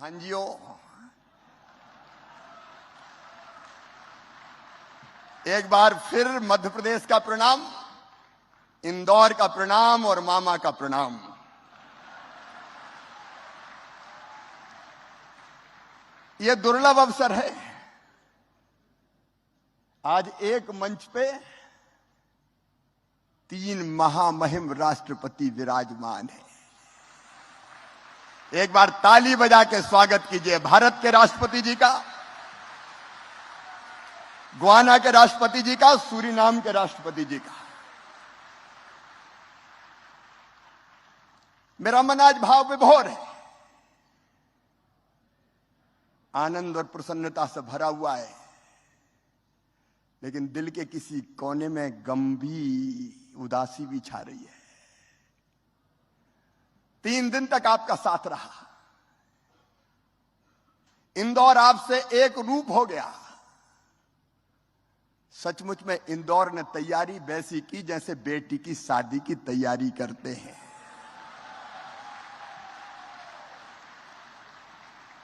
भांजियों, एक बार फिर मध्य प्रदेश का प्रणाम, इंदौर का प्रणाम और मामा का प्रणाम। यह दुर्लभ अवसर है, आज एक मंच पे तीन महामहिम राष्ट्रपति विराजमान हैं। एक बार ताली बजा के स्वागत कीजिए भारत के राष्ट्रपति जी का, गुयाना के राष्ट्रपति जी का, सूरीनाम के राष्ट्रपति जी का। मेरा मन आज भाव विभोर है, आनंद और प्रसन्नता से भरा हुआ है, लेकिन दिल के किसी कोने में गंभीर उदासी भी छा रही है। 3 दिन तक आपका साथ रहा, इंदौर आपसे एक रूप हो गया। सचमुच में इंदौर ने तैयारी वैसी की जैसे बेटी की शादी की तैयारी करते हैं।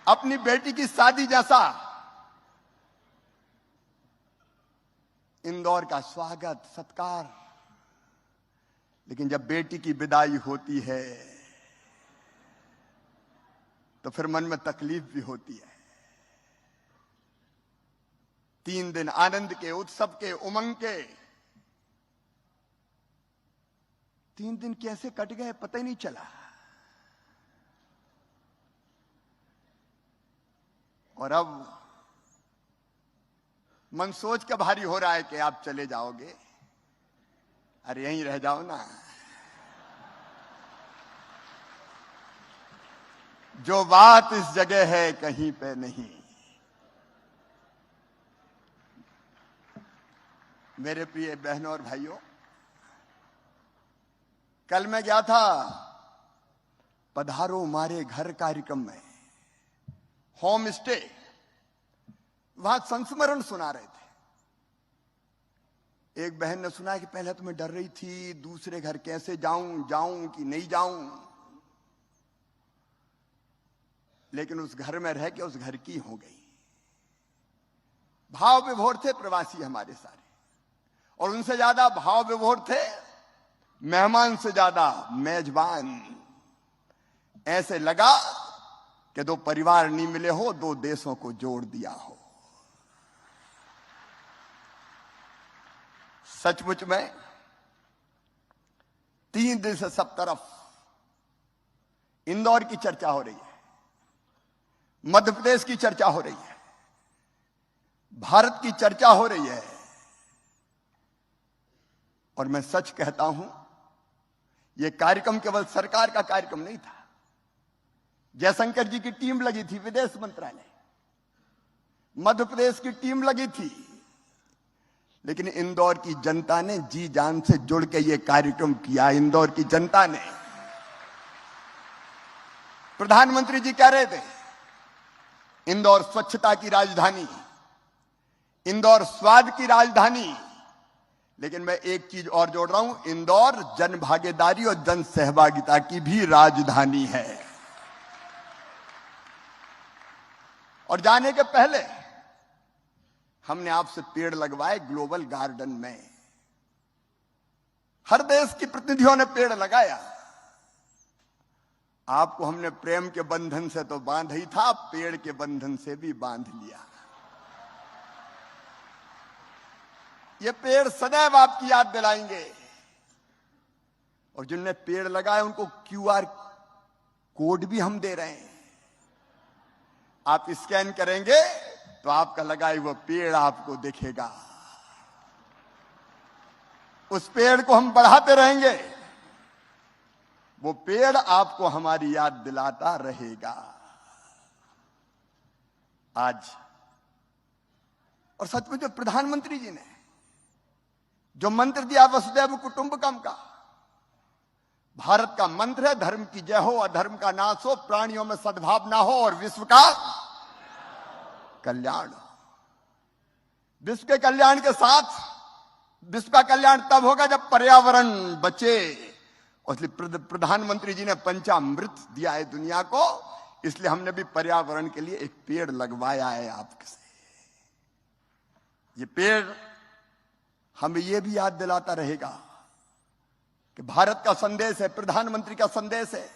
अपनी बेटी की शादी जैसा इंदौर का स्वागत सत्कार, लेकिन जब बेटी की विदाई होती है तो फिर मन में तकलीफ भी होती है। 3 दिन आनंद के, उत्सव के, उमंग के 3 दिन कैसे कट गए पता ही नहीं चला। और अब मन सोच के भारी हो रहा है कि आप चले जाओगे। अरे यहीं रह जाओ ना, जो बात इस जगह है कहीं पे नहीं। मेरे प्रिय बहनों और भाइयों, कल मैं गया था पधारो मारे घर कार्यक्रम में, होम स्टे, वहां संस्मरण सुना रहे थे। एक बहन ने सुना कि पहले तो मैं डर रही थी, दूसरे घर कैसे जाऊं कि नहीं जाऊं, लेकिन उस घर में रह के उस घर की हो गई। भाव विभोर थे प्रवासी हमारे सारे, और उनसे ज्यादा भाव विभोर थे मेहमान से ज्यादा मेजबान। ऐसे लगा कि 2 परिवार नहीं मिले हो, 2 देशों को जोड़ दिया हो। सचमुच में 3 दिन से सब तरफ इंदौर की चर्चा हो रही है, मध्य प्रदेश की चर्चा हो रही है, भारत की चर्चा हो रही है। और मैं सच कहता हूं, यह कार्यक्रम केवल सरकार का कार्यक्रम नहीं था। जयशंकर जी की टीम लगी थी, विदेश मंत्रालय, मध्य प्रदेश की टीम लगी थी, लेकिन इंदौर की जनता ने जी जान से जुड़ के यह कार्यक्रम किया। इंदौर की जनता ने, प्रधानमंत्री जी कह रहे थे इंदौर स्वच्छता की राजधानी, इंदौर स्वाद की राजधानी, लेकिन मैं एक चीज और जोड़ रहा हूं, इंदौर जन भागीदारी और जन सहभागिता की भी राजधानी है। और जाने के पहले हमने आपसे पेड़ लगवाए ग्लोबल गार्डन में। हर देश के प्रतिनिधियों ने पेड़ लगाया। आपको हमने प्रेम के बंधन से तो बांध ही था, पेड़ के बंधन से भी बांध लिया। ये पेड़ सदैव आपकी याद दिलाएंगे। और जिनने पेड़ लगाए उनको QR कोड भी हम दे रहे हैं। आप स्कैन करेंगे तो आपका लगाए वो पेड़ आपको दिखेगा। उस पेड़ को हम बढ़ाते रहेंगे, वो पेड़ आपको हमारी याद दिलाता रहेगा। आज और सचमुच में प्रधानमंत्री जी ने जो मंत्र दिया वसुधैव कुटुंबकम का, भारत का मंत्र है धर्म की जय हो, अधर्म का नाश हो, प्राणियों में सद्भावना हो और विश्व का कल्याण हो। विश्व के कल्याण के साथ, विश्व का कल्याण तब होगा जब पर्यावरण बचे। और इसलिए प्रधानमंत्री जी ने पंचामृत दिया है दुनिया को इसलिए हमने भी पर्यावरण के लिए एक पेड़ लगवाया है आपसे। ये पेड़ हमें ये भी याद दिलाता रहेगा कि भारत का संदेश है, प्रधानमंत्री का संदेश है,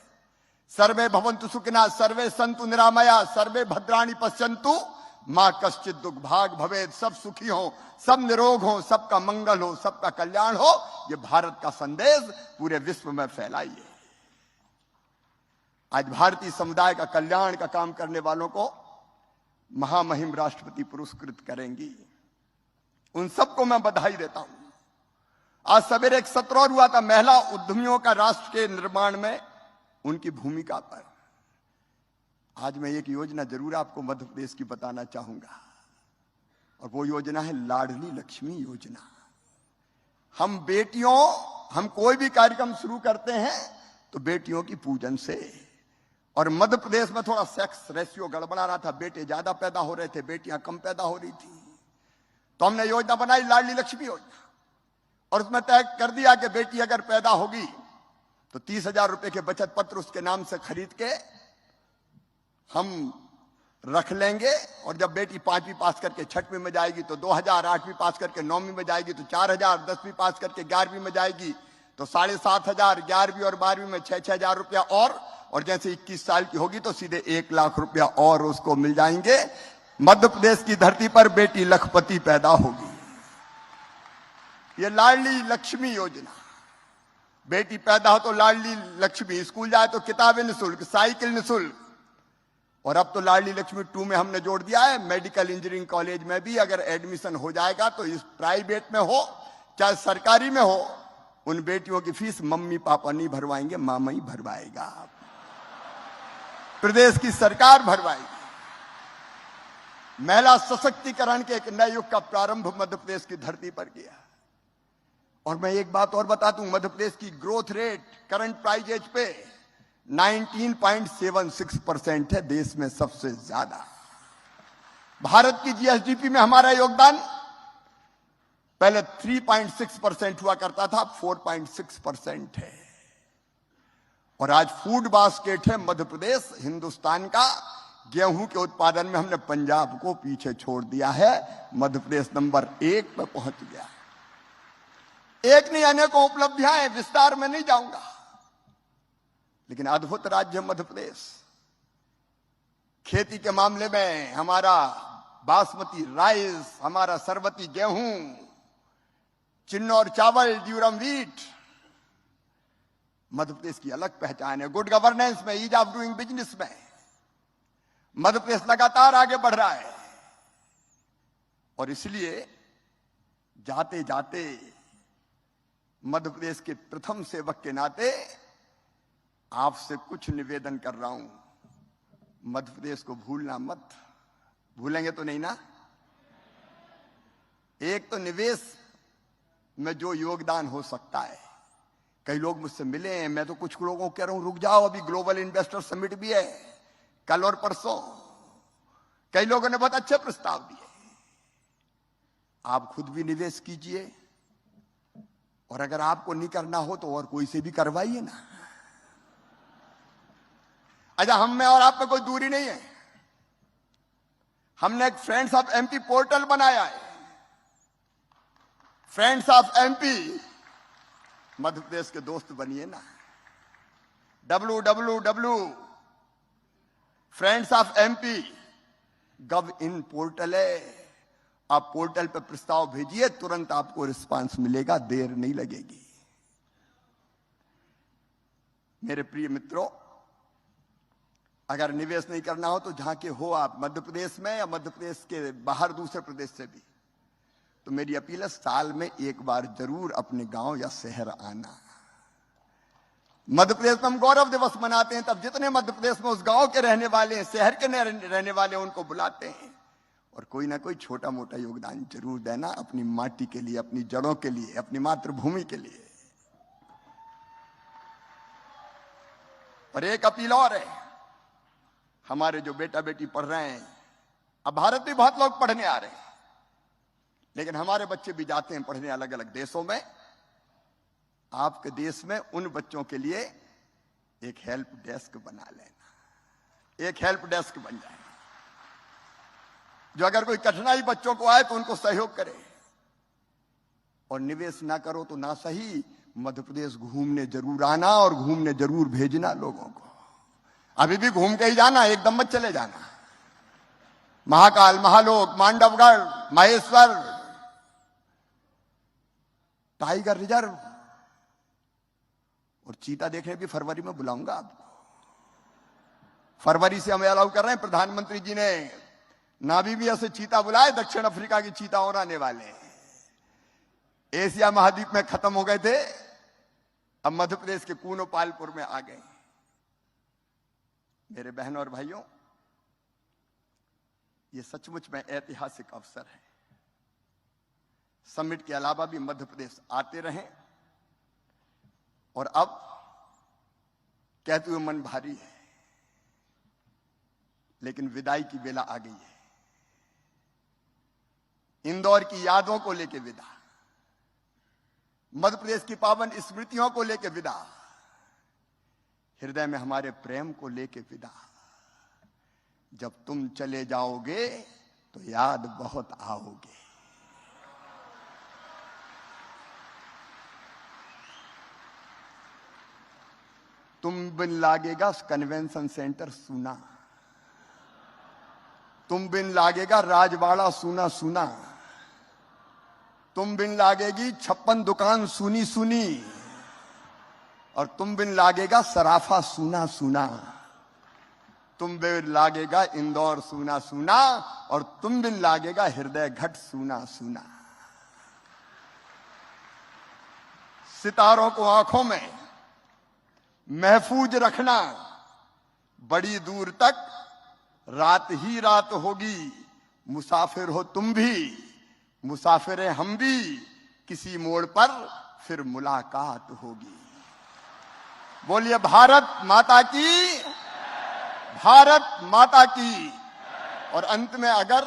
सर्वे भवन्तु सुखिनः, सर्वे सन्तु निरामया, सर्वे भद्राणि पश्यन्तु मां कश्चित् दुर्भाग् भवेत्। सब सुखी हो, सब निरोग हो, सबका मंगल हो, सबका कल्याण हो, ये भारत का संदेश पूरे विश्व में फैलाइए। आज भारतीय समुदाय का कल्याण का काम करने वालों को महामहिम राष्ट्रपति पुरस्कृत करेंगी। उन सबको मैं बधाई देता हूं। आज सवेरे एक सत्र हुआ था महिला उद्यमियों का राष्ट्र के निर्माण में उनकी भूमिका पर। आज मैं एक योजना जरूर आपको मध्य प्रदेश की बताना चाहूंगा, और वो योजना है लाडली लक्ष्मी योजना। हम बेटियों, हम कोई भी कार्यक्रम शुरू करते हैं तो बेटियों की पूजन से, और मध्य प्रदेश में थोड़ा सेक्स रेशियो गड़बड़ा रहा था, बेटे ज्यादा पैदा हो रहे थे, बेटियां कम पैदा हो रही थी, तो हमने योजना बनाई लाडली लक्ष्मी योजना, और उसमें तय कर दिया कि बेटी अगर पैदा होगी तो 30,000 रुपए के बचत पत्र उसके नाम से खरीद के हम रख लेंगे, और जब बेटी 5वीं पास करके 6वीं में जाएगी तो 2,000, 8वीं पास करके 9वीं में जाएगी तो 4,000, 10वीं पास करके 11वीं में जाएगी तो 7,500, 11वीं और 12वीं में 6,000 रुपया, और जैसे 21 साल की होगी तो सीधे 1 लाख रुपया और उसको मिल जाएंगे। मध्य प्रदेश की धरती पर बेटी लखपति पैदा होगी। ये लाडली लक्ष्मी योजना, बेटी पैदा हो तो लाडली लक्ष्मी, स्कूल जाए तो किताबें निःशुल्क, साइकिल निःशुल्क, और अब तो लाडली लक्ष्मी 2 में हमने जोड़ दिया है, मेडिकल इंजीनियरिंग कॉलेज में भी अगर एडमिशन हो जाएगा तो इस प्राइवेट में हो चाहे सरकारी में हो, उन बेटियों की फीस मम्मी पापा नहीं भरवाएंगे, मामा ही भरवाएगा, प्रदेश की सरकार भरवाएगी। महिला सशक्तिकरण के एक नए युग का प्रारंभ मध्य प्रदेश की धरती पर किया। और मैं एक बात और बता दूं, मध्य प्रदेश की ग्रोथ रेट करंट प्राइजेज पे 19.76% है, देश में सबसे ज्यादा। भारत की जीएसडीपी में हमारा योगदान पहले 3.6% हुआ करता था, 4.6% है। और आज फूड बास्केट है मध्य प्रदेश हिंदुस्तान का। गेहूं के उत्पादन में हमने पंजाब को पीछे छोड़ दिया है, मध्य प्रदेश नंबर 1 पर पहुंच गया। एक नहीं अनेकों उपलब्धियां हैं, विस्तार में नहीं जाऊंगा, लेकिन अद्भुत राज्य मध्य प्रदेश। खेती के मामले में हमारा बासमती राइस, हमारा सरबती गेहूं, चिन्नौर चावल, ड्यूरम व्हीट, मध्य प्रदेश की अलग पहचान है। गुड गवर्नेंस में, ईज ऑफ डूइंग बिजनेस में मध्य प्रदेश लगातार आगे बढ़ रहा है। और इसलिए जाते जाते मध्य प्रदेश के प्रथम सेवक के नाते आपसे कुछ निवेदन कर रहा हूं, मध्य प्रदेश को भूलना मत। भूलेंगे तो नहीं ना? एक तो निवेश में जो योगदान हो सकता है, कई लोग मुझसे मिले हैं, मैं तो कुछ लोगों को कह रहा हूं रुक जाओ, अभी ग्लोबल इन्वेस्टर समिट भी है कल और परसों। कई लोगों ने बहुत अच्छे प्रस्ताव दिए। आप खुद भी निवेश कीजिए, और अगर आपको नहीं करना हो तो और कोई से भी करवाइए ना। अच्छा, हम में और आप में कोई दूरी नहीं है। हमने एक फ्रेंड्स ऑफ एमपी पोर्टल बनाया है। Friends of MP, Madhya Pradesh के दोस्त बनिए ना। www.friendsofmp.gov.in पोर्टल है। आप पोर्टल पर प्रस्ताव भेजिए, तुरंत आपको रिस्पांस मिलेगा, देर नहीं लगेगी। मेरे प्रिय मित्रों, अगर निवेश नहीं करना हो तो जहां के हो आप, मध्य प्रदेश में या मध्य प्रदेश के बाहर दूसरे प्रदेश से भी, तो मेरी अपील है साल में एक बार जरूर अपने गांव या शहर आना। मध्य प्रदेश में हम गौरव दिवस मनाते हैं, तब जितने मध्य प्रदेश में उस गांव के रहने वाले हैं, शहर के रहने वाले हैं, उनको बुलाते हैं, और कोई ना कोई छोटा मोटा योगदान जरूर देना अपनी माटी के लिए, अपनी जड़ों के लिए, अपनी मातृभूमि के लिए। और एक अपील और है, हमारे जो बेटा बेटी पढ़ रहे हैं, अब भारत में बहुत लोग पढ़ने आ रहे हैं, लेकिन हमारे बच्चे भी जाते हैं पढ़ने अलग अलग देशों में। आपके देश में उन बच्चों के लिए एक हेल्प डेस्क बना लेना, एक हेल्प डेस्क बन जाए, जो अगर कोई कठिनाई बच्चों को आए तो उनको सहयोग करे। और निवेश ना करो तो ना सही, मध्य प्रदेश घूमने जरूर आना और घूमने जरूर भेजना लोगों को। अभी भी घूम के ही जाना, एकदम मत चले जाना। महाकाल, महालोक, मांडवगढ़, महेश्वर, टाइगर रिजर्व और चीता देखने भी फरवरी में बुलाऊंगा आपको। फरवरी से हमें अलाउ कर रहे हैं। प्रधानमंत्री जी ने नामीबिया से चीता बुलाए, दक्षिण अफ्रीका की चीता और आने वाले हैं। एशिया महाद्वीप में खत्म हो गए थे, अब मध्य प्रदेश के कूनो पालपुर में आ गए। मेरे बहनों और भाइयों, ये सचमुच में ऐतिहासिक अवसर है। समिट के अलावा भी मध्य प्रदेश आते रहें। और अब कहते हुए मन भारी है, लेकिन विदाई की बेला आ गई है। इंदौर की यादों को लेकर विदा, मध्य प्रदेश की पावन स्मृतियों को लेकर विदा, हृदय में हमारे प्रेम को लेकर विदा। जब तुम चले जाओगे तो याद बहुत आओगे। तुम बिन लागेगा कन्वेंशन सेंटर सूना, तुम बिन लागेगा राजवाड़ा सूना सूना, तुम बिन लागेगी 56 दुकान सुनी सुनी, और तुम बिन लागेगा सराफा सूना सूना, तुम बिन लागेगा इंदौर सूना सूना, और तुम बिन लागेगा हृदय घट सूना सूना। सितारों को आंखों में महफूज रखना, बड़ी दूर तक रात ही रात होगी। मुसाफिर हो तुम भी, मुसाफिर हम भी, किसी मोड़ पर फिर मुलाकात होगी। बोलिए भारत माता की, भारत माता की। और अंत में अगर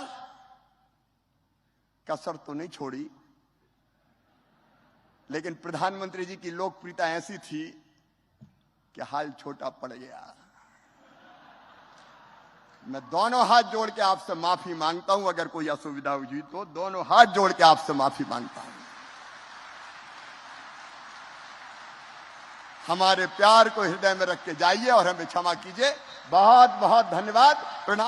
कसर तो नहीं छोड़ी, लेकिन प्रधानमंत्री जी की लोकप्रियता ऐसी थी कि हाल छोटा पड़ गया। मैं दोनों हाथ जोड़ के आपसे माफी मांगता हूं, अगर कोई असुविधा हुई तो दोनों हाथ जोड़ के आपसे माफी मांगता हूं। हमारे प्यार को हृदय में रख के जाइए और हमें क्षमा कीजिए। बहुत बहुत धन्यवाद, प्रणाम।